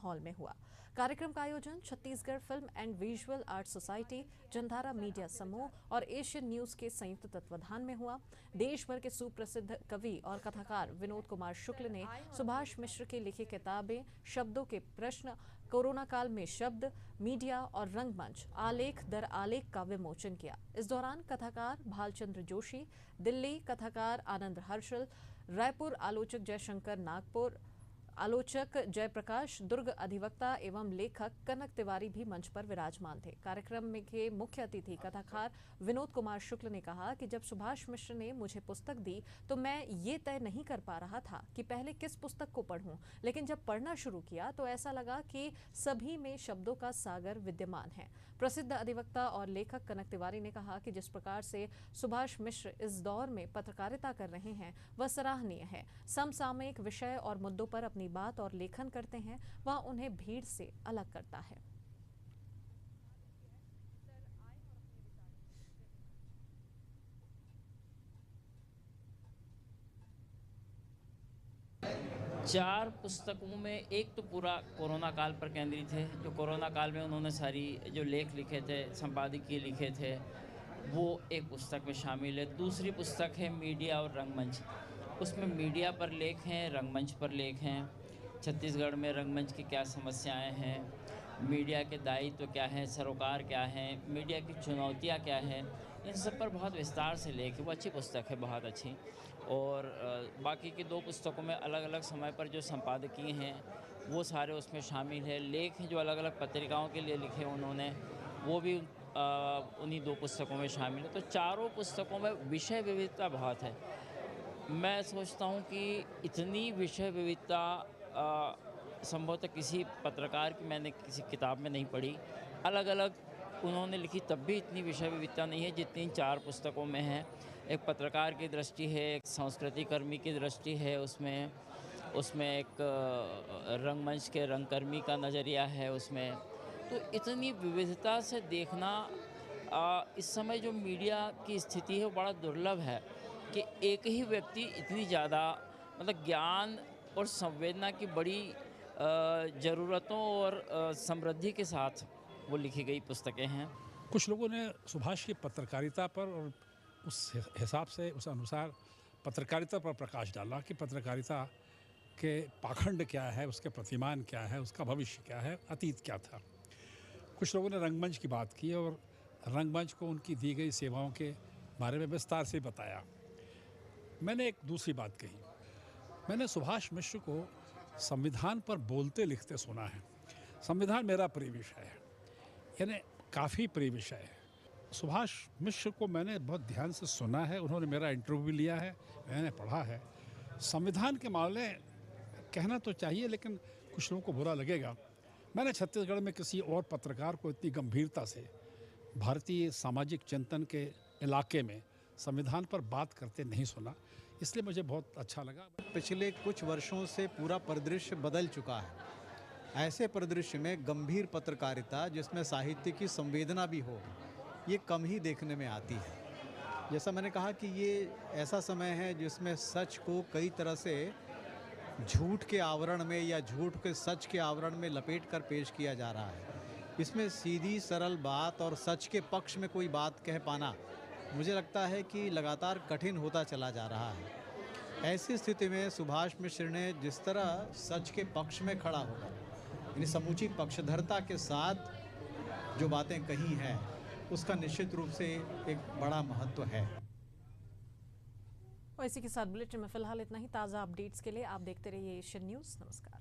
Hall में हुआ। कार्यक्रम का आयोजन Chhattisgarh film and visual art society, Jandhara media समूह और एशियन न्यूज के संयुक्त तत्वाधान में हुआ। देश भर के सुप्रसिद्ध कवि और कथाकार विनोद कुमार शुक्ल ने सुभाष मिश्र की लिखी किताबें शब्दों के प्रश्न, कोरोना काल में शब्द, मीडिया और रंगमंच आलेख दर आलेख का विमोचन किया। इस दौरान कथाकार भालचंद्र जोशी, दिल्ली कथाकार आनंद हर्षल, रायपुर आलोचक जयशंकर, नागपुर आलोचक जयप्रकाश, दुर्ग अधिवक्ता एवं लेखक कनक तिवारी भी मंच पर विराजमान थे। कार्यक्रम में के मुख्य अतिथि कथाकार विनोद कुमार शुक्ल ने कहा कि जब सुभाष मिश्र ने मुझे पुस्तक दी तो मैं ये तय नहीं कर पा रहा था कि पहले किस पुस्तक को पढ़ूं, लेकिन जब पढ़ना शुरू किया तो ऐसा लगा कि सभी में शब्दों का सागर विद्यमान है। प्रसिद्ध अधिवक्ता और लेखक कनक तिवारी ने कहा कि जिस प्रकार से सुभाष मिश्र इस दौर में पत्रकारिता कर रहे हैं वह सराहनीय है। समसामयिक विषय और मुद्दों पर अपनी बात और लेखन करते हैं, वह उन्हें भीड़ से अलग करता है। चार पुस्तकों में एक तो पूरा कोरोना काल पर केंद्रित है। जो कोरोना काल में उन्होंने सारी जो लेख लिखे थे, संपादकीय लिखे थे, वो एक पुस्तक में शामिल है। दूसरी पुस्तक है मीडिया और रंगमंच। उसमें मीडिया पर लेख हैं, रंगमंच पर लेख हैं। छत्तीसगढ़ में रंगमंच की क्या समस्याएं हैं, मीडिया के दायित्व क्या हैं, सरोकार क्या हैं, मीडिया की चुनौतियां क्या हैं, इन सब पर बहुत विस्तार से लेख है। वो अच्छी पुस्तक है, बहुत अच्छी। और बाकी की दो पुस्तकों में अलग अलग समय पर जो संपादकीय हैं वो सारे उसमें शामिल है। लेख जो अलग अलग पत्रिकाओं के लिए लिखे उन्होंने, वो भी उन्हीं दो पुस्तकों में शामिल है। तो चारों पुस्तकों में विषय विविधता बहुत है। मैं सोचता हूँ कि इतनी विषय विविधता संभवतः किसी पत्रकार की मैंने किसी किताब में नहीं पढ़ी। अलग अलग उन्होंने लिखी तब भी इतनी विषय विविधता नहीं है जितनी इन चार पुस्तकों में है। एक पत्रकार की दृष्टि है, एक संस्कृति कर्मी की दृष्टि है, उसमें एक रंगमंच के रंगकर्मी का नज़रिया है उसमें। तो इतनी विविधता से देखना इस समय जो मीडिया की स्थिति है वो बड़ा दुर्लभ है कि एक ही व्यक्ति इतनी ज़्यादा मतलब ज्ञान और संवेदना की बड़ी ज़रूरतों और समृद्धि के साथ वो लिखी गई पुस्तकें हैं। कुछ लोगों ने सुभाष की पत्रकारिता पर और उस हिसाब से उस अनुसार पत्रकारिता पर प्रकाश डाला कि पत्रकारिता के पाखंड क्या है, उसके प्रतिमान क्या है, उसका भविष्य क्या है, अतीत क्या था। कुछ लोगों ने रंगमंच की बात की और रंगमंच को उनकी दी गई सेवाओं के बारे में विस्तार से बताया। मैंने एक दूसरी बात कही। मैंने सुभाष मिश्र को संविधान पर बोलते लिखते सुना है। संविधान मेरा प्रिय विषय है, यानी काफ़ी प्रिय विषय है। सुभाष मिश्र को मैंने बहुत ध्यान से सुना है, उन्होंने मेरा इंटरव्यू भी लिया है, मैंने पढ़ा है। संविधान के मामले कहना तो चाहिए लेकिन कुछ लोगों को बुरा लगेगा। मैंने छत्तीसगढ़ में किसी और पत्रकार को इतनी गंभीरता से भारतीय सामाजिक चिंतन के इलाके में संविधान पर बात करते नहीं सुना, इसलिए मुझे बहुत अच्छा लगा। पिछले कुछ वर्षों से पूरा परिदृश्य बदल चुका है। ऐसे परिदृश्य में गंभीर पत्रकारिता जिसमें साहित्य की संवेदना भी हो, ये कम ही देखने में आती है। जैसा मैंने कहा कि ये ऐसा समय है जिसमें सच को कई तरह से झूठ के आवरण में या झूठ के सच के आवरण में लपेट कर पेश किया जा रहा है। इसमें सीधी सरल बात और सच के पक्ष में कोई बात कह पाना मुझे लगता है कि लगातार कठिन होता चला जा रहा है। ऐसी स्थिति में सुभाष मिश्र ने जिस तरह सच के पक्ष में खड़ा होकर यानी समूची पक्षधरता के साथ जो बातें कही हैं, उसका निश्चित रूप से एक बड़ा महत्व है। और इसी के साथ बुलेटिन में फिलहाल इतना ही। ताज़ा अपडेट्स के लिए आप देखते रहिए एशियन न्यूज़। नमस्कार।